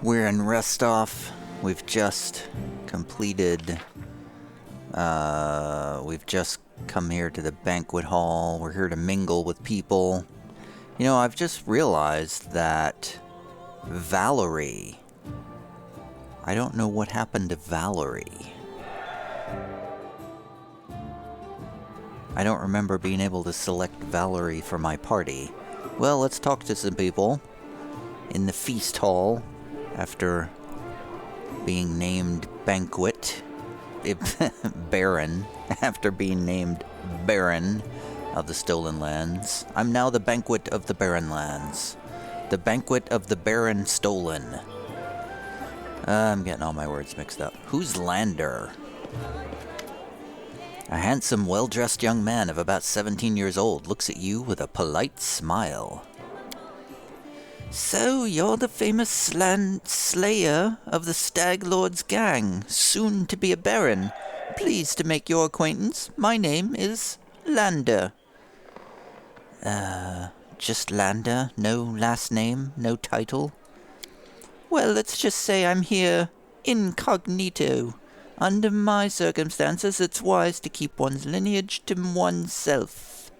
We're in Restov. We've just completed... we've just come here to the banquet hall. We're here to mingle with people. You know, I've just realized that Valerie... I don't know what happened to Valerie. I don't remember being able to select Valerie for my party. Well, let's talk to some people in the feast hall after being named Banquet. Baron. After being named Baron of the Stolen Lands. I'm now the Banquet of the Barren Lands. The Banquet of the Baron Stolen. I'm getting all my words mixed up. Who's Lander? A handsome, well-dressed young man of about 17 years old looks at you with a polite smile. So, you're the famous slayer of the Stag Lord's gang, soon to be a baron. Pleased to make your acquaintance. My name is Lander. Just Lander? No last name? No title? Well, let's just say I'm here incognito. Under my circumstances, it's wise to keep one's lineage to oneself.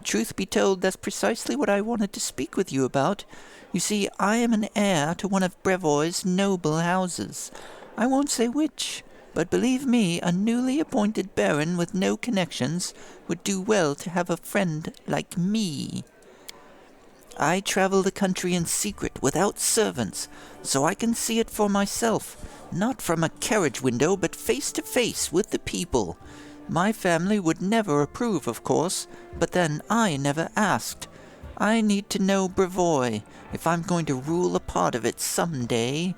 Truth be told, that's precisely what I wanted to speak with you about. You see, I am an heir to one of Brevoy's noble houses. I won't say which, but believe me, a newly appointed baron with no connections would do well to have a friend like me. I travel the country in secret, without servants, so I can see it for myself. Not from a carriage window, but face to face with the people. My family would never approve, of course, but then I never asked. I need to know Brevoy, if I'm going to rule a part of it someday.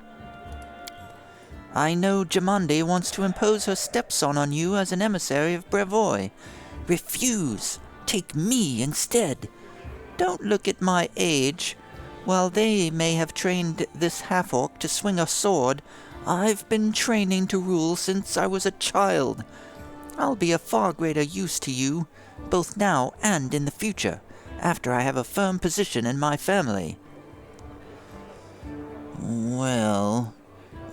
I know Jamande wants to impose her stepson on you as an emissary of Brevoy. Refuse. Take me instead. Don't look at my age. While they may have trained this half-orc to swing a sword, I've been training to rule since I was a child. I'll be a far greater use to you, both now and in the future, after I have a firm position in my family. Well,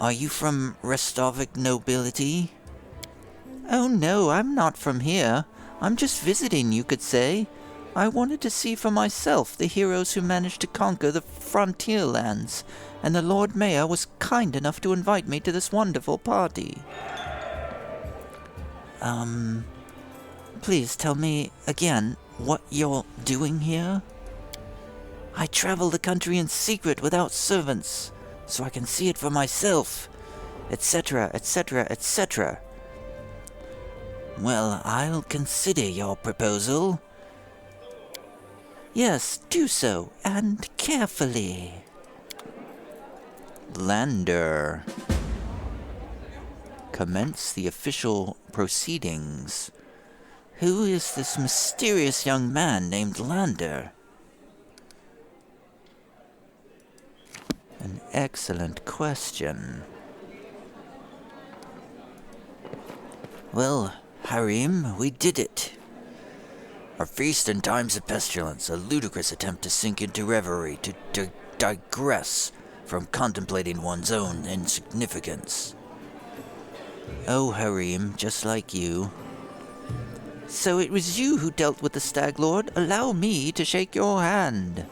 are you from Restovic nobility? Oh no, I'm not from here. I'm just visiting, you could say. I wanted to see for myself the heroes who managed to conquer the frontier lands, and the Lord Mayor was kind enough to invite me to this wonderful party. Please tell me again what you're doing here? I travel the country in secret without servants, so I can see it for myself, etc., etc., etc. Well, I'll consider your proposal. Yes, do so, and carefully. Lander. Commence the official proceedings. Who is this mysterious young man named Lander? An excellent question. Well, Harim, we did it. A feast in times of pestilence, a ludicrous attempt to sink into reverie, to digress from contemplating one's own insignificance. Oh, Harim, just like you. So it was you who dealt with the Stag Lord? Allow me to shake your hand.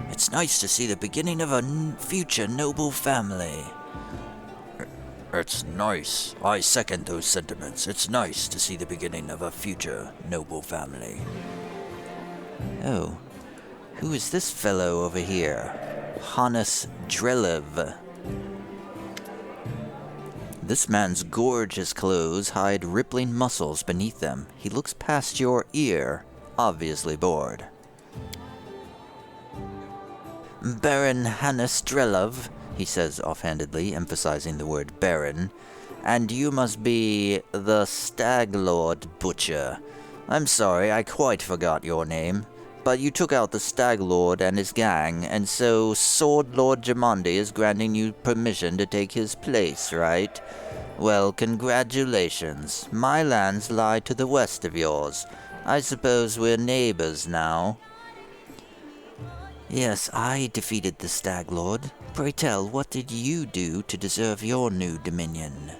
It's nice to see the beginning of a future noble family. It's nice. I second those sentiments. It's nice to see the beginning of a future noble family. Oh, who is this fellow over here? Hannes Drelev. This man's gorgeous clothes hide rippling muscles beneath them. He looks past your ear, obviously bored. Baron Hannes Drelev, he says offhandedly, emphasizing the word Baron, and you must be the Stag Lord Butcher. I'm sorry, I quite forgot your name, but you took out the Stag Lord and his gang, and so Sword Lord Jamande is granting you permission to take his place, right? Well, congratulations. My lands lie to the west of yours. I suppose we're neighbors now. Yes, I defeated the Stag Lord. Pray tell, what did you do to deserve your new dominion?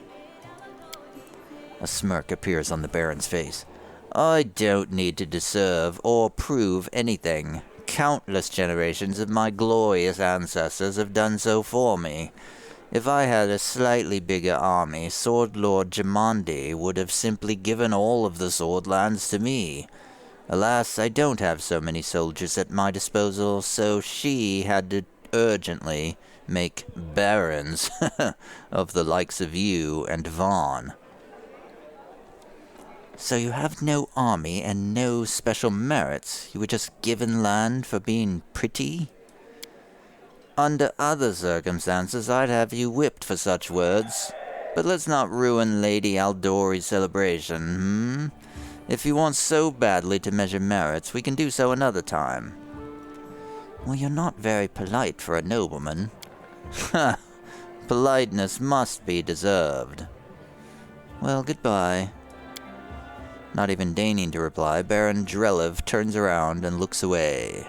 A smirk appears on the Baron's face. I don't need to deserve or prove anything. Countless generations of my glorious ancestors have done so for me. If I had a slightly bigger army, Sword Lord Jamandi would have simply given all of the Swordlands to me. Alas, I don't have so many soldiers at my disposal, so she had to urgently make barons of the likes of you and Vaughn. So you have no army and no special merits? You were just given land for being pretty? Under other circumstances, I'd have you whipped for such words. But let's not ruin Lady Aldori's celebration, If you want so badly to measure merits, we can do so another time. Well, you're not very polite for a nobleman. Ha! Politeness must be deserved. Well, goodbye. Not even deigning to reply, Baron Drelev turns around and looks away.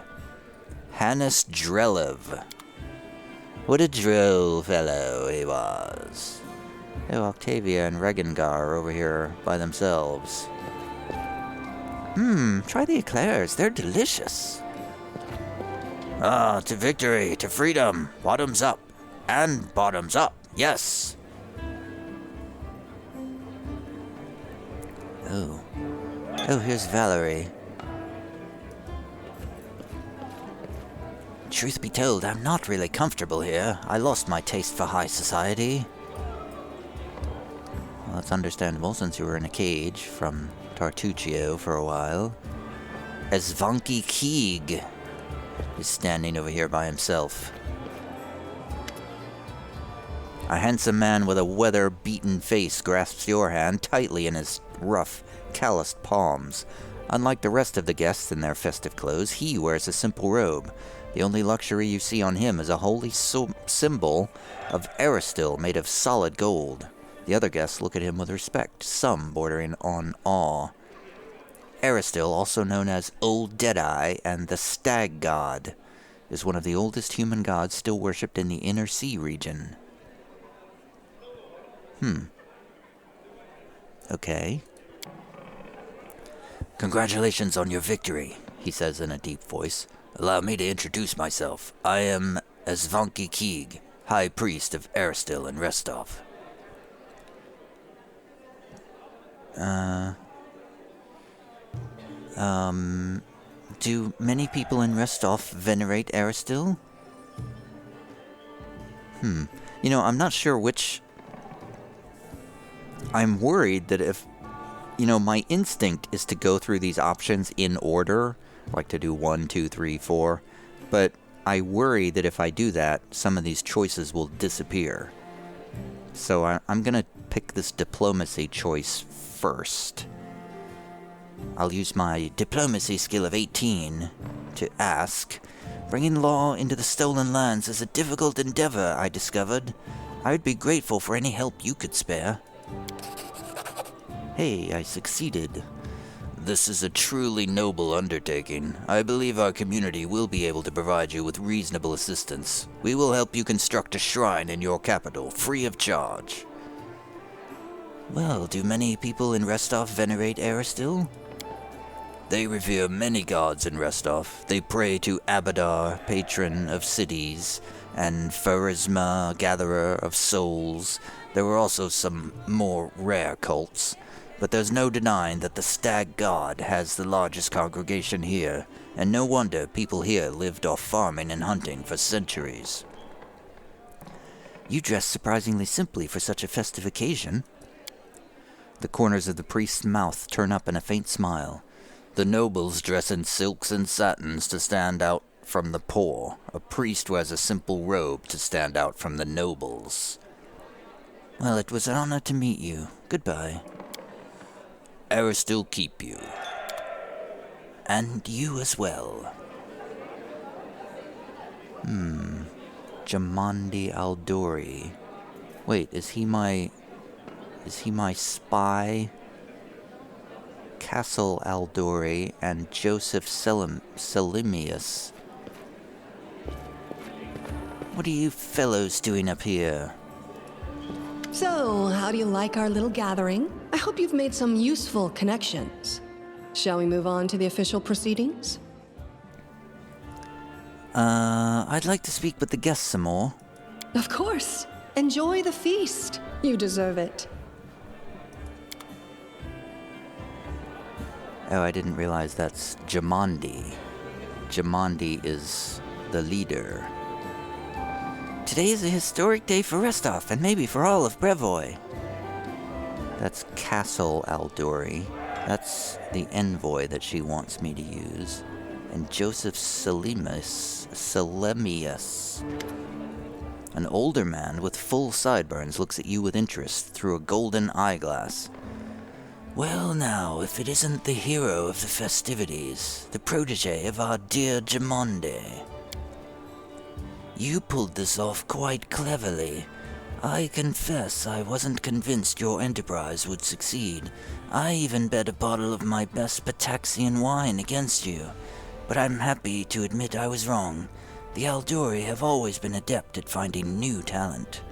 Hannes Drelev. What a droll fellow he was. Oh, Octavia and Regengar are over here by themselves. Try the eclairs. They're delicious. Ah, to victory, to freedom. Bottoms up. And bottoms up. Yes. Oh, here's Valerie. Truth be told, I'm not really comfortable here. I lost my taste for high society. Well, that's understandable since you were in a cage from Tartuccio for a while. Esvanki Keeg is standing over here by himself. A handsome man with a weather-beaten face grasps your hand tightly in his rough, calloused palms. Unlike the rest of the guests in their festive clothes, he wears a simple robe. The only luxury you see on him is a holy symbol of Aristil made of solid gold. The other guests look at him with respect, some bordering on awe. Aristil, also known as Old Deadeye and the Stag God, is one of the oldest human gods still worshipped in the Inner Sea region. Okay. Congratulations on your victory, he says in a deep voice. Allow me to introduce myself. I am Esvanki Keeg, High Priest of Aristil and Restov. Do many people in Restov venerate Aristil? I'm not sure which... I'm worried that if... my instinct is to go through these options in order, like to do 1, 2, 3, 4, but I worry that if I do that, some of these choices will disappear. So I'm gonna pick this diplomacy choice first. I'll use my diplomacy skill of 18 to ask. Bringing law into the stolen lands is a difficult endeavor, I discovered. I would be grateful for any help you could spare. Hey, I succeeded. This is a truly noble undertaking. I believe our community will be able to provide you with reasonable assistance. We will help you construct a shrine in your capital, free of charge. Well, do many people in Restov venerate Aristil? They revere many gods in Restov. They pray to Abadar, patron of cities, and Pharisma, gatherer of souls. There were also some more rare cults. But there's no denying that the Stag God has the largest congregation here, and no wonder people here lived off farming and hunting for centuries. You dress surprisingly simply for such a festive occasion. The corners of the priest's mouth turn up in a faint smile. The nobles dress in silks and satins to stand out from the poor. A priest wears a simple robe to stand out from the nobles. Well, it was an honor to meet you. Goodbye. Aristil keep you. And you as well. Jamandi Aldori. Wait, is he my spy? Castle Aldori and Joseph Selimius. What are you fellows doing up here? So, how do you like our little gathering? I hope you've made some useful connections. Shall we move on to the official proceedings? I'd like to speak with the guests some more. Of course. Enjoy the feast. You deserve it. Oh, I didn't realize that's Jamandi. Jamandi is the leader. Today is a historic day for Restov, and maybe for all of Brevoy. That's Castle Aldori. That's the envoy that she wants me to use. And Joseph Selemius. An older man with full sideburns looks at you with interest through a golden eyeglass. Well now, if it isn't the hero of the festivities, the protege of our dear Jamonde. You pulled this off quite cleverly. I confess I wasn't convinced your enterprise would succeed. I even bet a bottle of my best Pataxian wine against you. But I'm happy to admit I was wrong. The Aldori have always been adept at finding new talent.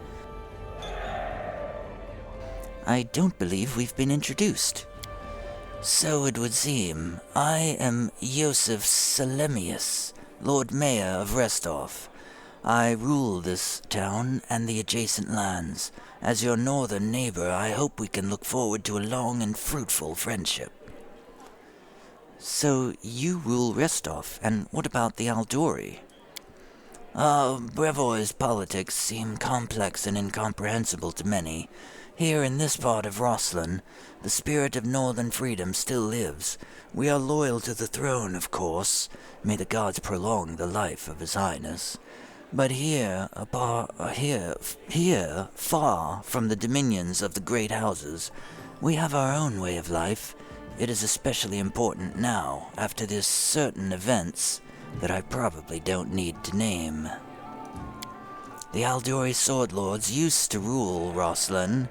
I don't believe we've been introduced. So it would seem. I am Joseph Selemius, Lord Mayor of Restov. I rule this town and the adjacent lands. As your northern neighbor, I hope we can look forward to a long and fruitful friendship. So you rule Restov, and what about the Aldori? Brevoy's politics seem complex and incomprehensible to many. Here in this part of Roslyn, the spirit of northern freedom still lives. We are loyal to the throne, of course. May the gods prolong the life of His Highness. But here, far from the dominions of the great houses, we have our own way of life. It is especially important now, after this certain events that I probably don't need to name. The Aldori Sword Lords used to rule Roslyn.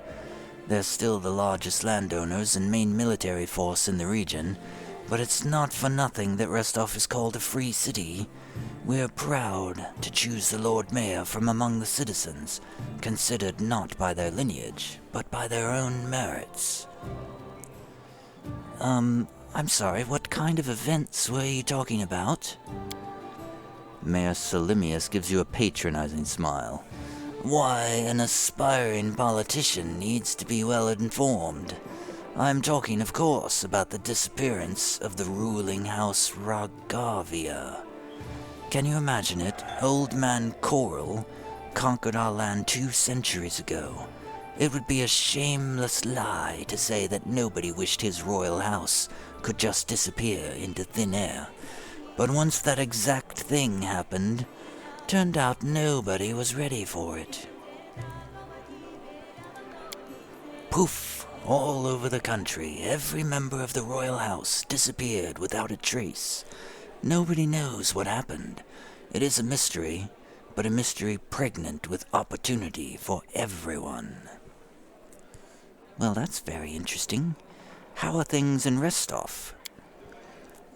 They're still the largest landowners and main military force in the region, but it's not for nothing that Restov is called a free city. We're proud to choose the Lord Mayor from among the citizens, considered not by their lineage, but by their own merits. I'm sorry, what kind of events were you talking about? Mayor Selemius gives you a patronizing smile. Why, an aspiring politician needs to be well informed. I'm talking, of course, about the disappearance of the ruling house Ragavia. Can you imagine it? Old man Coral conquered our land 2 centuries ago. It would be a shameless lie to say that nobody wished his royal house could just disappear into thin air. But once that exact thing happened, turned out nobody was ready for it. Poof! All over the country, every member of the royal house disappeared without a trace. Nobody knows what happened. It is a mystery, but a mystery pregnant with opportunity for everyone. Well, that's very interesting. How are things in Restov?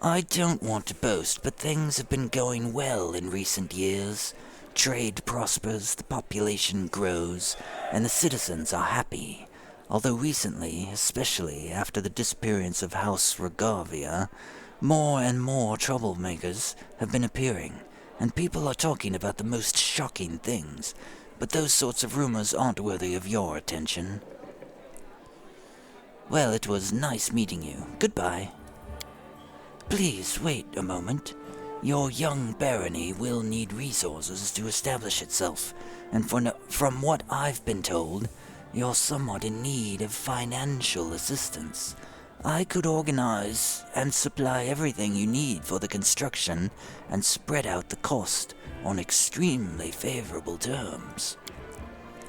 I don't want to boast, but things have been going well in recent years. Trade prospers, the population grows, and the citizens are happy. Although recently, especially after the disappearance of House Ragavia, more and more troublemakers have been appearing, and people are talking about the most shocking things, but those sorts of rumors aren't worthy of your attention. Well, it was nice meeting you. Goodbye. Please wait a moment. Your young barony will need resources to establish itself, and from what I've been told, you're somewhat in need of financial assistance. I could organize and supply everything you need for the construction and spread out the cost on extremely favorable terms.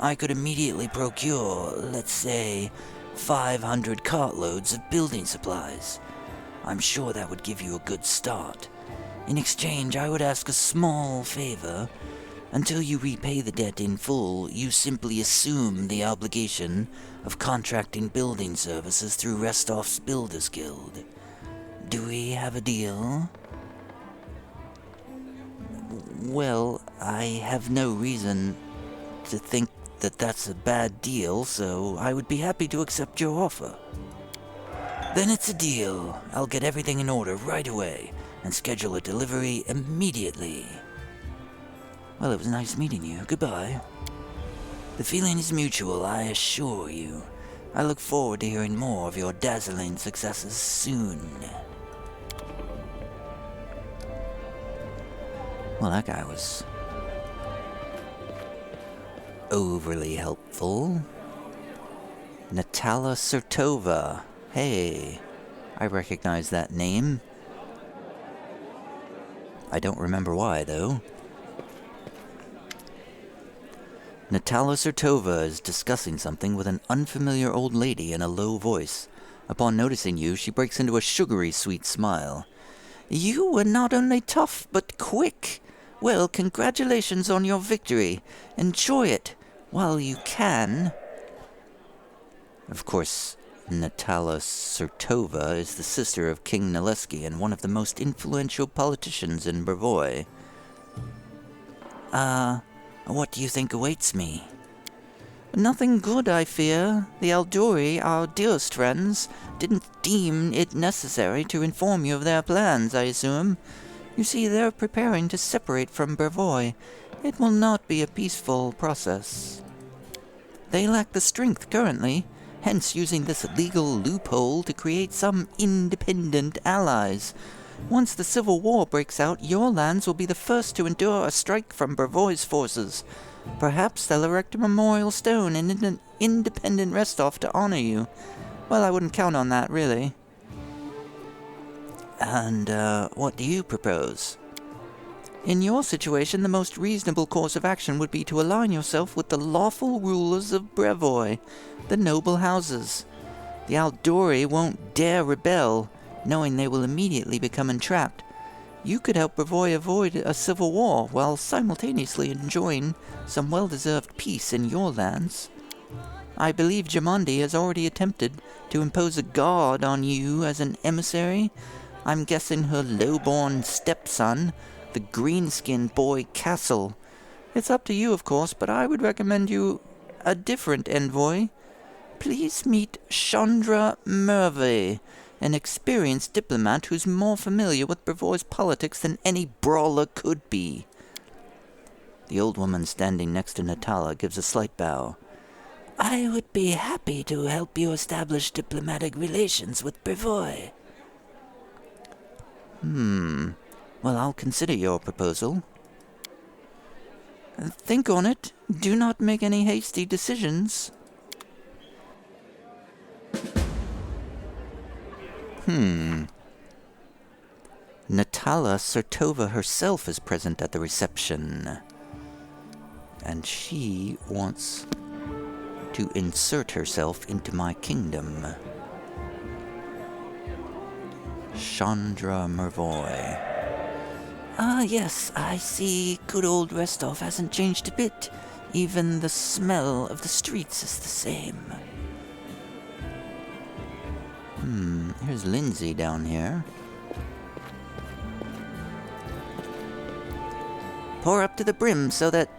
I could immediately procure, let's say, 500 cartloads of building supplies. I'm sure that would give you a good start. In exchange, I would ask a small favor. Until you repay the debt in full, you simply assume the obligation of contracting building services through Restov's Builders Guild. Do we have a deal? Well, I have no reason to think that that's a bad deal, so I would be happy to accept your offer. Then it's a deal. I'll get everything in order right away and schedule a delivery immediately. Well, it was nice meeting you. Goodbye. The feeling is mutual, I assure you. I look forward to hearing more of your dazzling successes soon. Well, that guy was overly helpful. Natala Sertova. Hey, I recognize that name. I don't remember why, though. Natala Sertova is discussing something with an unfamiliar old lady in a low voice. Upon noticing you, she breaks into a sugary sweet smile. You were not only tough, but quick. Well, congratulations on your victory. Enjoy it while you can. Of course, Natala Sertova is the sister of King Naleski and one of the most influential politicians in Brevoy. What do you think awaits me? Nothing good, I fear. The Alduri, our dearest friends, didn't deem it necessary to inform you of their plans, I assume. You see, they're preparing to separate from Brevoy. It will not be a peaceful process. They lack the strength currently, hence using this legal loophole to create some independent allies. Once the civil war breaks out, your lands will be the first to endure a strike from Brevoy's forces. Perhaps they'll erect a memorial stone and an independent rest-off to honor you. Well, I wouldn't count on that, really. And, what do you propose? In your situation, the most reasonable course of action would be to align yourself with the lawful rulers of Brevoy, the noble houses. The Alduri won't dare rebel, knowing they will immediately become entrapped. You could help Brevoy avoid a civil war while simultaneously enjoying some well-deserved peace in your lands. I believe Jamandi has already attempted to impose a guard on you as an emissary. I'm guessing her low-born stepson, the green-skinned boy Castle. It's up to you, of course, but I would recommend you a different envoy. Please meet Chandra Merve, an experienced diplomat who's more familiar with Brevoy's politics than any brawler could be. The old woman standing next to Natala gives a slight bow. I would be happy to help you establish diplomatic relations with Brevoy. Well, I'll consider your proposal. Think on it. Do not make any hasty decisions. Natala Sertova herself is present at the reception. And she wants to insert herself into my kingdom. Chandra Mervoy. Ah, yes, I see. Good old Restov hasn't changed a bit. Even the smell of the streets is the same. Here's Lindsay down here. Pour up to the brim so that...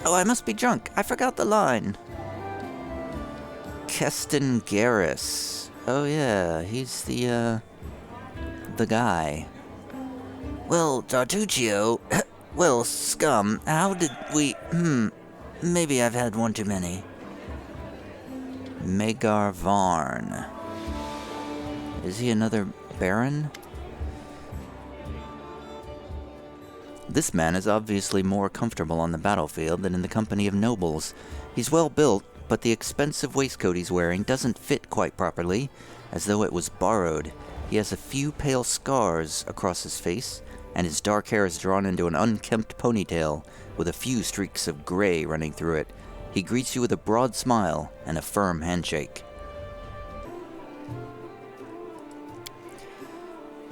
Oh, I must be drunk. I forgot the line. Keston Garrus. Oh, yeah, he's the guy. Well, Tartuccio... well, scum, how did we... maybe I've had one too many. Magar Varn. Is he another baron? This man is obviously more comfortable on the battlefield than in the company of nobles. He's well built, but the expensive waistcoat he's wearing doesn't fit quite properly, as though it was borrowed. He has a few pale scars across his face, and his dark hair is drawn into an unkempt ponytail, with a few streaks of gray running through it. He greets you with a broad smile and a firm handshake.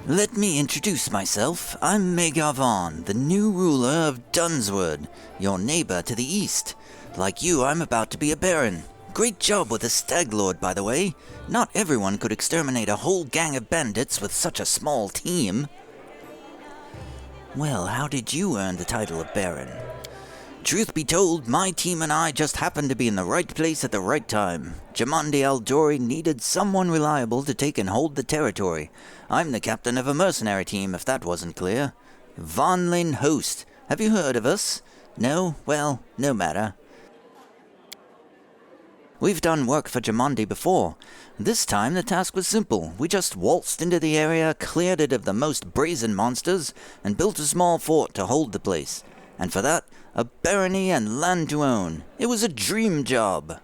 Let me introduce myself. I'm Magar Varn, the new ruler of Dunswood, your neighbor to the east. Like you, I'm about to be a baron. Great job with the Stag Lord, by the way. Not everyone could exterminate a whole gang of bandits with such a small team. Well, how did you earn the title of Baron? Truth be told, my team and I just happened to be in the right place at the right time. Jamandi Aldori needed someone reliable to take and hold the territory. I'm the captain of a mercenary team, if that wasn't clear. Von Lin Host. Have you heard of us? No? Well, no matter. We've done work for Jamandi before. This time the task was simple. We just waltzed into the area, cleared it of the most brazen monsters, and built a small fort to hold the place. And for that, a barony and land to own. It was a dream job.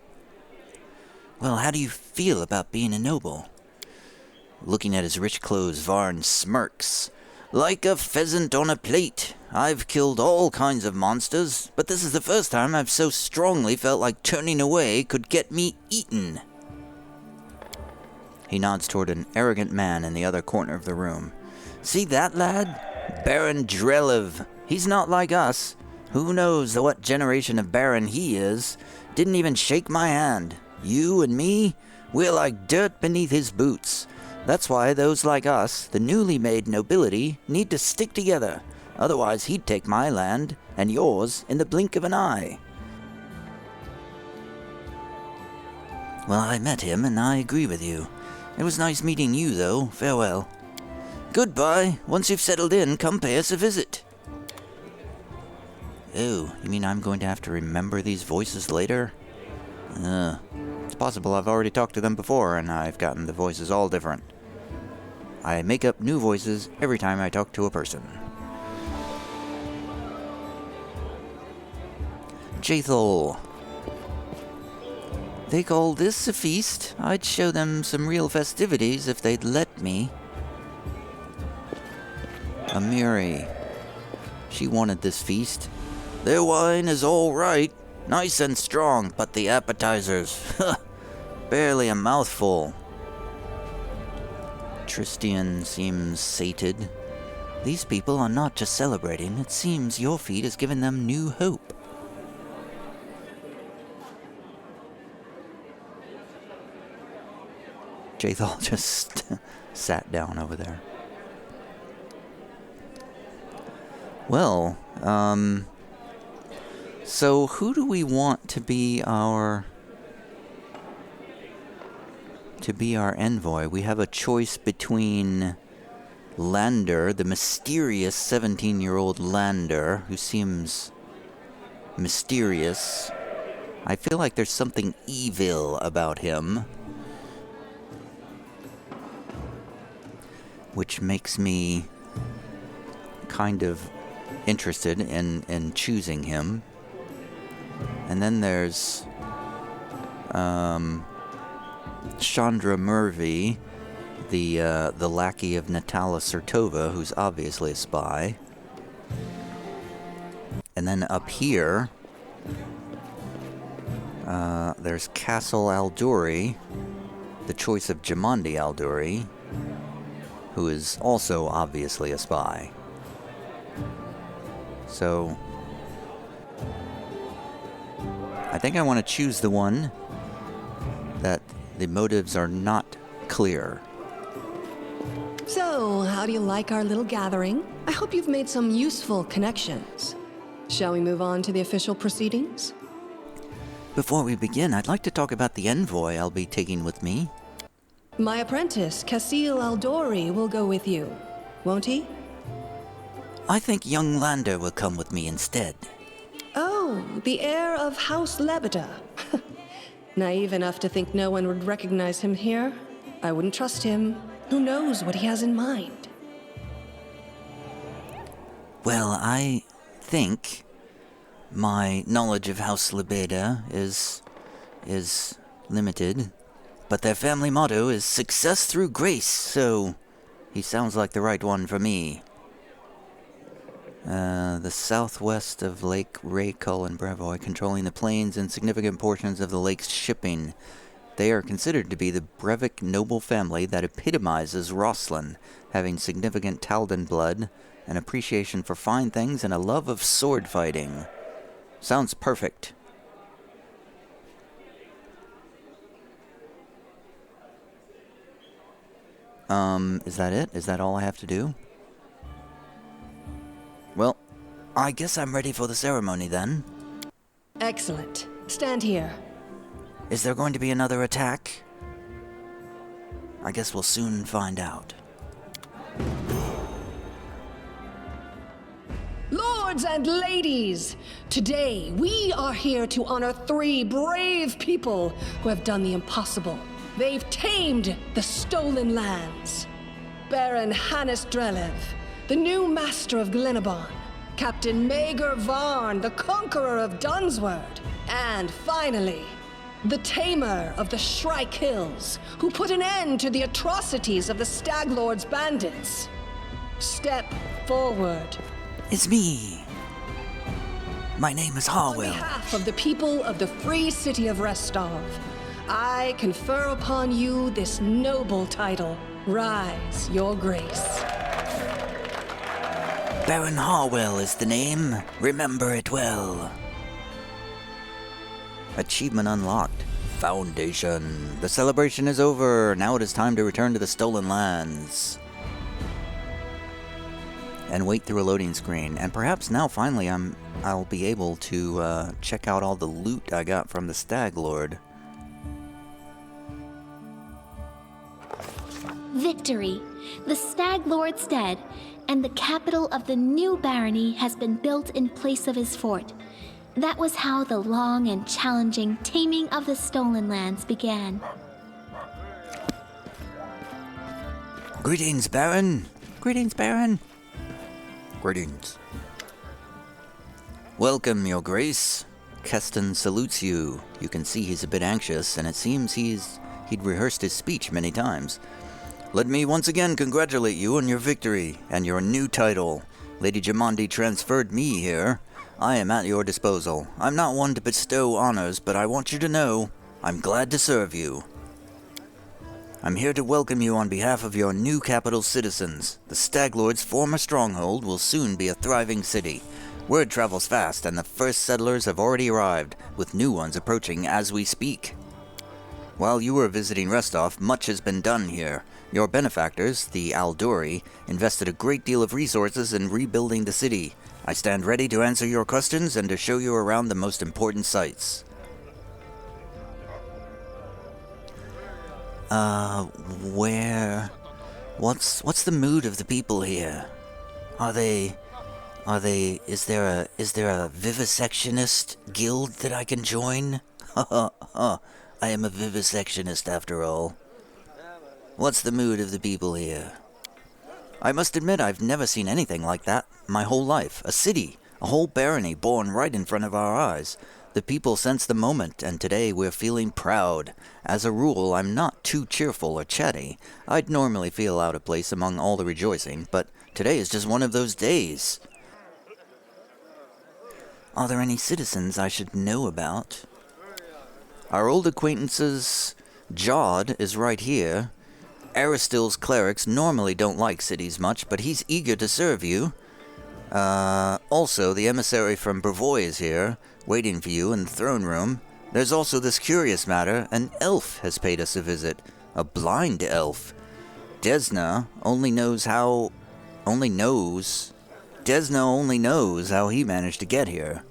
Well, how do you feel about being a noble? Looking at his rich clothes, Varn smirks. Like a pheasant on a plate. I've killed all kinds of monsters, but this is the first time I've so strongly felt like turning away could get me eaten. He nods toward an arrogant man in the other corner of the room. See that lad? Baron Drelev. He's not like us. Who knows what generation of Baron he is? Didn't even shake my hand. You and me, we're like dirt beneath his boots. That's why those like us, the newly made nobility, need to stick together. Otherwise he'd take my land, and yours, in the blink of an eye. Well, I met him, and I agree with you. It was nice meeting you, though. Farewell. Goodbye. Once you've settled in, come pay us a visit. Oh, you mean I'm going to have to remember these voices later? It's possible I've already talked to them before, and I've gotten the voices all different. I make up new voices every time I talk to a person. Jathol. They call this a feast. I'd show them some real festivities if they'd let me. Amiri. She wanted this feast. Their wine is all right. Nice and strong, but the appetizers, barely a mouthful. Tristian seems sated. These people are not just celebrating. It seems your feat has given them new hope. Jathal just sat down over there. Well, so who do we want to be our envoy? We have a choice between Lander, the mysterious 17-year-old Lander, who seems mysterious. I feel like there's something evil about him, which makes me kind of interested in choosing him. And then there's Chandra Murvy, the lackey of Natala Sertova, who's obviously a spy. And then up here, there's Castle Aldori, the choice of Jamandi Aldori, who is also obviously a spy. So I think I want to choose the one that the motives are not clear. So, how do you like our little gathering? I hope you've made some useful connections. Shall we move on to the official proceedings? Before we begin, I'd like to talk about the envoy I'll be taking with me. My apprentice, Casil Aldori, will go with you, won't he? I think young Lander will come with me instead. Oh, the heir of House Lebeda. Naive enough to think no one would recognize him here. I wouldn't trust him. Who knows what he has in mind? Well, I think my knowledge of House Lebeda is limited, but their family motto is success through grace, so he sounds like the right one for me. The southwest of Lake Raycull and Brevoy, controlling the plains and significant portions of the lake's shipping. They are considered to be the Brevik noble family that epitomizes Rosslyn, having significant Taldan blood, an appreciation for fine things, and a love of sword fighting. Sounds perfect. Is that it? Is that all I have to do? Well, I guess I'm ready for the ceremony then. Excellent. Stand here. Is there going to be another attack? I guess we'll soon find out. Lords and ladies, today we are here to honor 3 brave people who have done the impossible. They've tamed the stolen lands. Baron Hannes Drelev, the new master of Glenabon, Captain Maegor Varn, the conqueror of Dunsword, and finally, the tamer of the Shrike Hills, who put an end to the atrocities of the Stag Lord's bandits. Step forward. It's me. My name is Harwell. On behalf of the people of the free city of Restov, I confer upon you this noble title. Rise, your grace. Baron Harwell is the name. Remember it well. Achievement unlocked. Foundation. The celebration is over. Now it is time to return to the stolen lands. And wait through a loading screen. And perhaps now finally I'll be able to check out all the loot I got from the Stag Lord. Victory! The Stag Lord's dead, and the capital of the new barony has been built in place of his fort. That was how the long and challenging taming of the stolen lands began. Greetings, Baron. Greetings, Baron. Greetings. Welcome, Your Grace. Keston salutes you. You can see he's a bit anxious, and it seems he'd rehearsed his speech many times. Let me once again congratulate you on your victory and your new title. Lady Jamandi transferred me here. I am at your disposal. I'm not one to bestow honors, but I want you to know I'm glad to serve you. I'm here to welcome you on behalf of your new capital citizens. The Stag Lord's former stronghold will soon be a thriving city. Word travels fast, and the first settlers have already arrived, with new ones approaching as we speak. While you were visiting Restov, much has been done here. Your benefactors, the Alduri, invested a great deal of resources in rebuilding the city. I stand ready to answer your questions and to show you around the most important sites. What's the mood of the people here? Is there a vivisectionist guild that I can join? I am a vivisectionist after all. What's the mood of the people here? I must admit I've never seen anything like that my whole life. A city, a whole barony born right in front of our eyes. The people sense the moment, and today we're feeling proud. As a rule, I'm not too cheerful or chatty. I'd normally feel out of place among all the rejoicing, but today is just one of those days. Are there any citizens I should know about? Our old acquaintances, Jod is right here. Aristil's clerics normally don't like cities much, but he's eager to serve you. Also, the emissary from Brevoy is here, waiting for you in the throne room. There's also this curious matter. An elf has paid us a visit. A blind elf. Desna only knows how he managed to get here.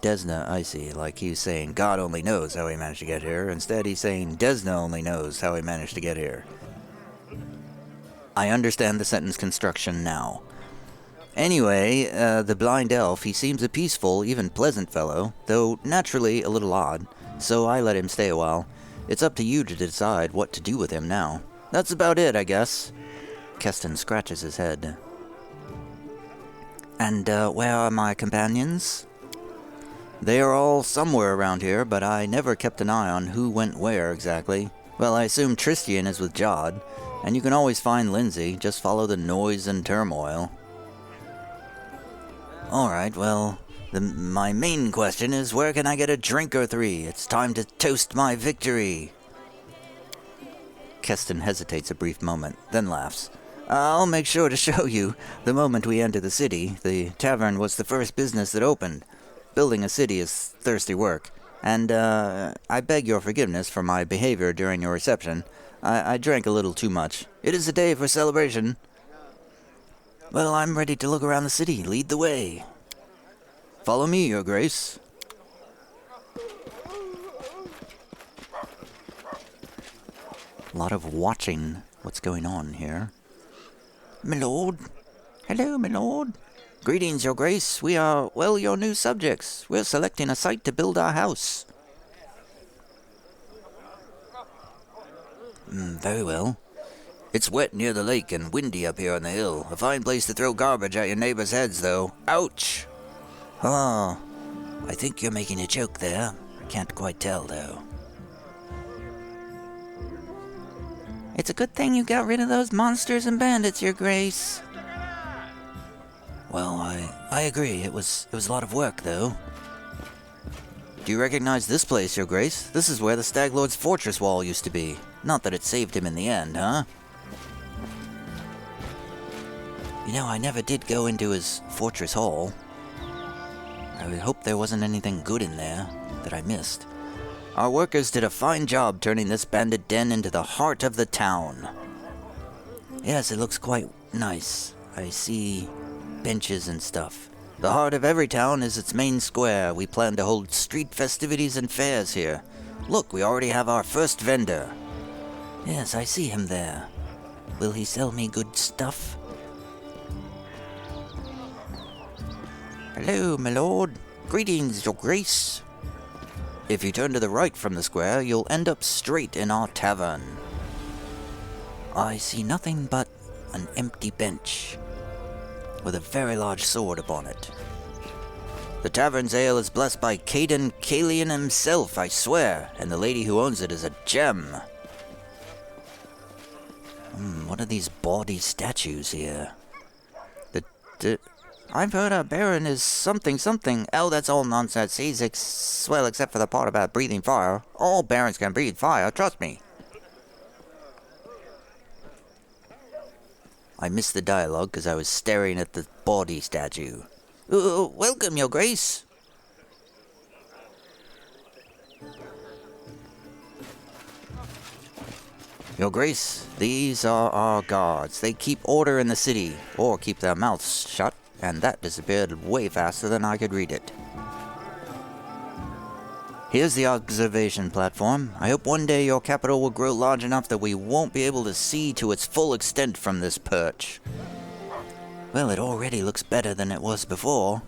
Desna, I see, like he's saying God only knows how he managed to get here. Instead, he's saying Desna only knows how he managed to get here. I understand the sentence construction now. Anyway, the blind elf, he seems a peaceful, even pleasant fellow, though naturally a little odd, so I let him stay a while. It's up to you to decide what to do with him now. That's about it, I guess. Keston scratches his head. And, where are my companions? They are all somewhere around here, but I never kept an eye on who went where exactly. Well, I assume Tristian is with Jod, and you can always find Lindsay, just follow the noise and turmoil. Alright, well, my main question is where can I get a drink or 3? It's time to toast my victory. Keston hesitates a brief moment, then laughs. I'll make sure to show you. The moment we enter the city, the tavern was the first business that opened. Building a city is thirsty work, and I beg your forgiveness for my behavior during your reception. I drank a little too much. It is a day for celebration. Well, I'm ready to look around the city. Lead the way. Follow me, Your Grace. A lot of watching what's going on here. My lord. Hello, my lord. Greetings, Your Grace. We are, well, your new subjects. We're selecting a site to build our house. Very well. It's wet near the lake and windy up here on the hill. A fine place to throw garbage at your neighbors' heads, though. Ouch! Oh, I think you're making a joke there. I can't quite tell, though. It's a good thing you got rid of those monsters and bandits, Your Grace. Well, I agree. It was a lot of work, though. Do you recognize this place, Your Grace? This is where the Stag Lord's fortress wall used to be. Not that it saved him in the end, huh? You know, I never did go into his fortress hall. I would hope there wasn't anything good in there that I missed. Our workers did a fine job turning this bandit den into the heart of the town. Yes, it looks quite nice. I see benches and stuff. The heart of every town is its main square. We plan to hold street festivities and fairs here. Look, we already have our first vendor. Yes, I see him there. Will he sell me good stuff? Hello, my lord. Greetings, Your Grace. If you turn to the right from the square, you'll end up straight in our tavern. I see nothing but an empty bench with a very large sword upon it. The tavern's ale is blessed by Caden Kalian himself, I swear, and the lady who owns it is a gem. What are these bawdy statues here? I've heard a baron is something. Oh, that's all nonsense. He's well, except for the part about breathing fire. All barons can breathe fire, trust me. I missed the dialogue because I was staring at the bawdy statue. Welcome, Your Grace. Your Grace, these are our guards. They keep order in the city, or keep their mouths shut, and that disappeared way faster than I could read it. Here's the observation platform. I hope one day your capital will grow large enough that we won't be able to see to its full extent from this perch. Well, it already looks better than it was before.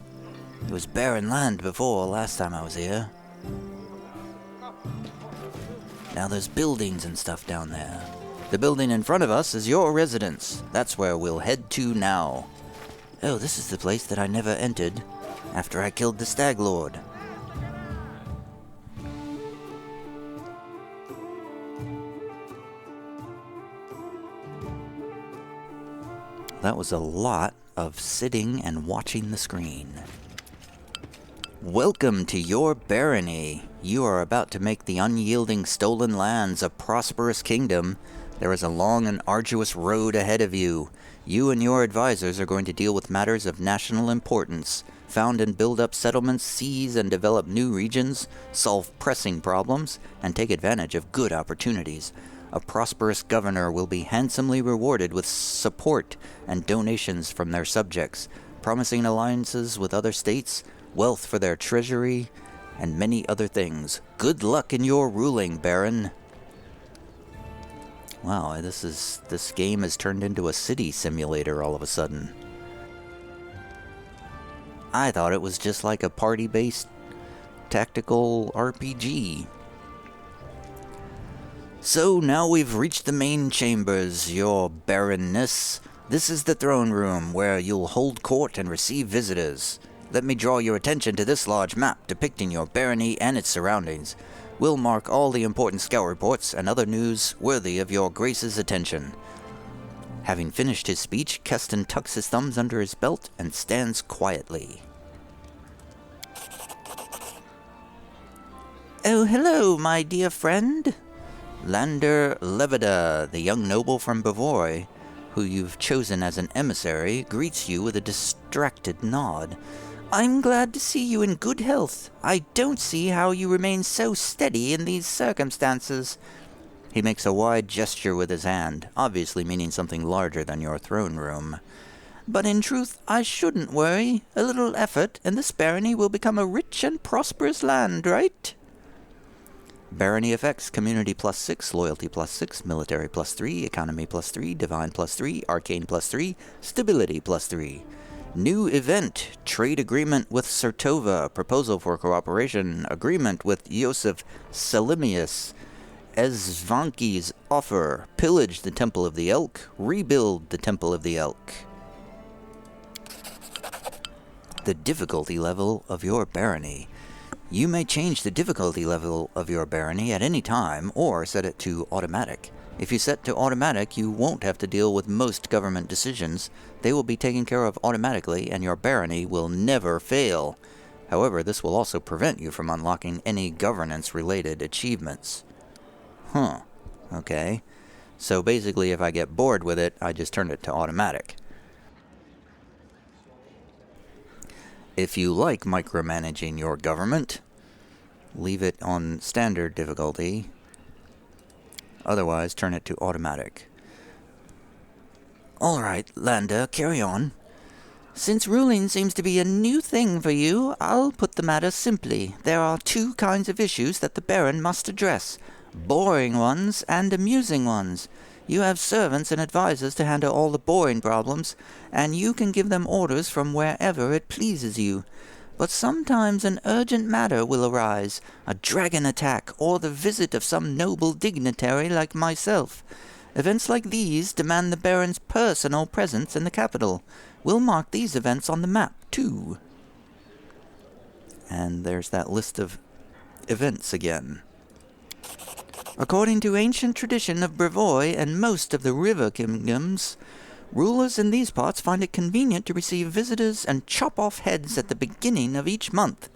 It was barren land before, last time I was here. Now there's buildings and stuff down there. The building in front of us is your residence. That's where we'll head to now. Oh, this is the place that I never entered after I killed the Stag Lord. That was a lot of sitting and watching the screen. Welcome to your barony. You are about to make the unyielding stolen lands a prosperous kingdom. There is a long and arduous road ahead of you. You and your advisors are going to deal with matters of national importance, found and build up settlements, seize and develop new regions, solve pressing problems, and take advantage of good opportunities. A prosperous governor will be handsomely rewarded with support and donations from their subjects, promising alliances with other states, wealth for their treasury, and many other things. Good luck in your ruling, Baron. Wow, this game has turned into a city simulator all of a sudden. I thought it was just like a party-based tactical RPG. So now we've reached the main chambers, your barrenness. This is the throne room, where you'll hold court and receive visitors. Let me draw your attention to this large map depicting your barony and its surroundings. We'll mark all the important scout reports and other news worthy of your grace's attention. Having finished his speech, Keston tucks his thumbs under his belt and stands quietly. Oh, hello, my dear friend. Lander Levida, the young noble from Bavoy, who you've chosen as an emissary, greets you with a distracted nod. I'm glad to see you in good health. I don't see how you remain so steady in these circumstances. He makes a wide gesture with his hand, obviously meaning something larger than your throne room. But in truth, I shouldn't worry. A little effort, and this barony will become a rich and prosperous land, right? Barony effects: community +6, loyalty +6, military +3, economy +3, divine +3, arcane +3, stability +3. New event: trade agreement with Sertova, proposal for cooperation, agreement with Yosef Selimius, Ezvanki's offer, pillage the Temple of the Elk, rebuild the Temple of the Elk. The difficulty level of your barony. You may change the difficulty level of your barony at any time, or set it to automatic. If you set to automatic, you won't have to deal with most government decisions. They will be taken care of automatically, and your barony will never fail. However, this will also prevent you from unlocking any governance-related achievements. Okay. So basically, if I get bored with it, I just turn it to automatic. If you like micromanaging your government, leave it on standard difficulty. Otherwise, turn it to automatic. Alright, Landa, carry on. Since ruling seems to be a new thing for you, I'll put the matter simply. There are two kinds of issues that the Baron must address: boring ones and amusing ones. You have servants and advisors to handle all the boring problems, and you can give them orders from wherever it pleases you. But sometimes an urgent matter will arise, a dragon attack, or the visit of some noble dignitary like myself. Events like these demand the Baron's personal presence in the capital. We'll mark these events on the map, too. And there's that list of events again. According to ancient tradition of Brevoy and most of the river kingdoms, rulers in these parts find it convenient to receive visitors and chop off heads at the beginning of each month.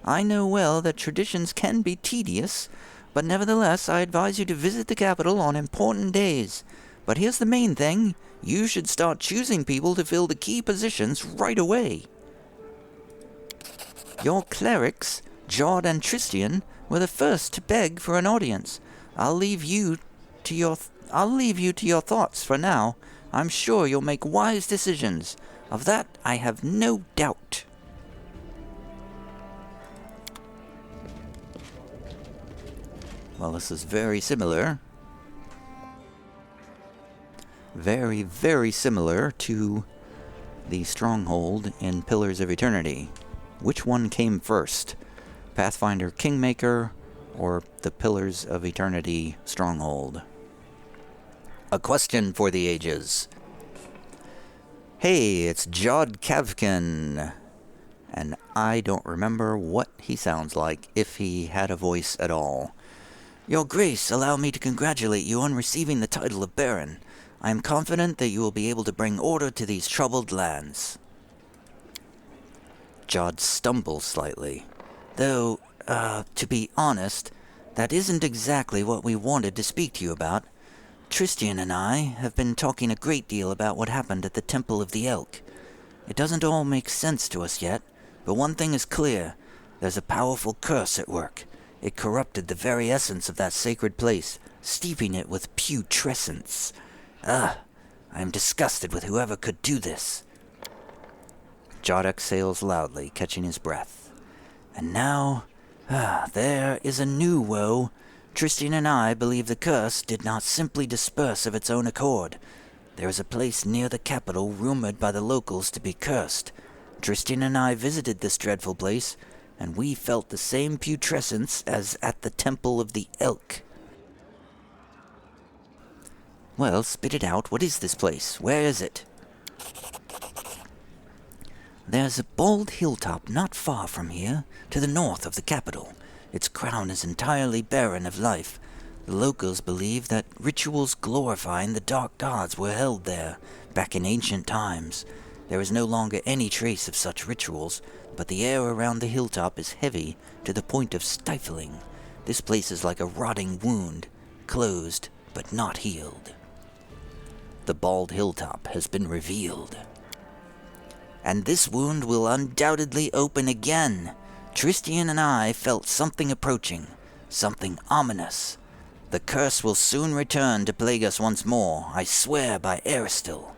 I know well that traditions can be tedious, but nevertheless I advise you to visit the capital on important days. But here's the main thing: you should start choosing people to fill the key positions right away. Your clerics, Jod and Tristian, were the first to beg for an audience. I'll leave you to your thoughts for now. I'm sure you'll make wise decisions. Of that, I have no doubt. Well, this is very similar. Very, very similar to the stronghold in Pillars of Eternity. Which one came first? Pathfinder Kingmaker or the Pillars of Eternity stronghold? A question for the ages. Hey, it's Jod Kavkin. And I don't remember what he sounds like, if he had a voice at all. Your Grace, allow me to congratulate you on receiving the title of Baron. I am confident that you will be able to bring order to these troubled lands. Jod stumbles slightly. Though, to be honest, that isn't exactly what we wanted to speak to you about. Tristian and I have been talking a great deal about what happened at the Temple of the Elk. It doesn't all make sense to us yet, but one thing is clear. There's a powerful curse at work. It corrupted the very essence of that sacred place, steeping it with putrescence. I am disgusted with whoever could do this. Jod exhales loudly, catching his breath. And now, there is a new woe. Tristian and I believe the curse did not simply disperse of its own accord. There is a place near the capital rumored by the locals to be cursed. Tristian and I visited this dreadful place, and we felt the same putrescence as at the Temple of the Elk. Well, spit it out. What is this place? Where is it? There's a bald hilltop not far from here, to the north of the capital. Its crown is entirely barren of life. The locals believe that rituals glorifying the dark gods were held there, back in ancient times. There is no longer any trace of such rituals, but the air around the hilltop is heavy to the point of stifling. This place is like a rotting wound, closed but not healed. The bald hilltop has been revealed. And this wound will undoubtedly open again. Tristian and I felt something approaching, something ominous. The curse will soon return to plague us once more, I swear by Aristil.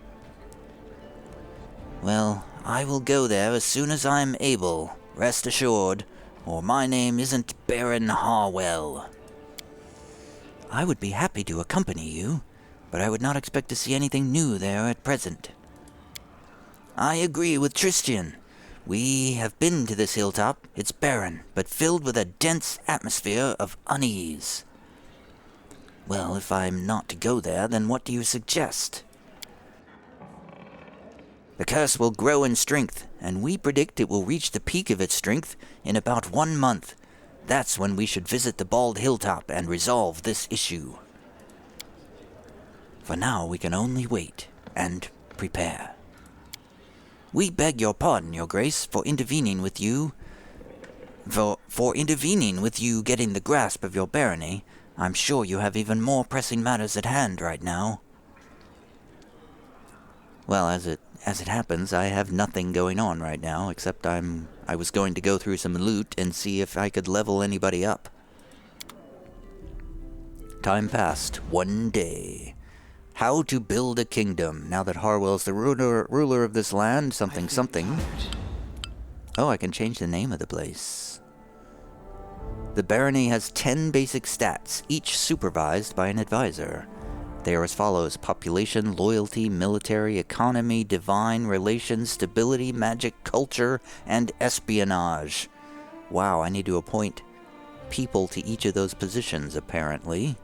Well, I will go there as soon as I'm able, rest assured, or my name isn't Baron Harwell. I would be happy to accompany you, but I would not expect to see anything new there at present. I agree with Tristian. We have been to this hilltop. It's barren, but filled with a dense atmosphere of unease. Well, if I'm not to go there, then what do you suggest? The curse will grow in strength, and we predict it will reach the peak of its strength in about 1 month. That's when we should visit the Bald Hilltop and resolve this issue. For now, we can only wait and prepare. We beg your pardon, Your Grace, for intervening with you. For intervening with you getting the grasp of your barony. I'm sure you have even more pressing matters at hand right now. Well, as it happens, I have nothing going on right now, except I was going to go through some loot and see if I could level anybody up. Time passed. 1 day. How to build a kingdom. Now that Harwell's the ruler of this land, something. Oh, I can change the name of the place. The barony has 10 basic stats, each supervised by an advisor. They are as follows: population, loyalty, military, economy, divine, relations, stability, magic, culture, and espionage. Wow, I need to appoint people to each of those positions, apparently.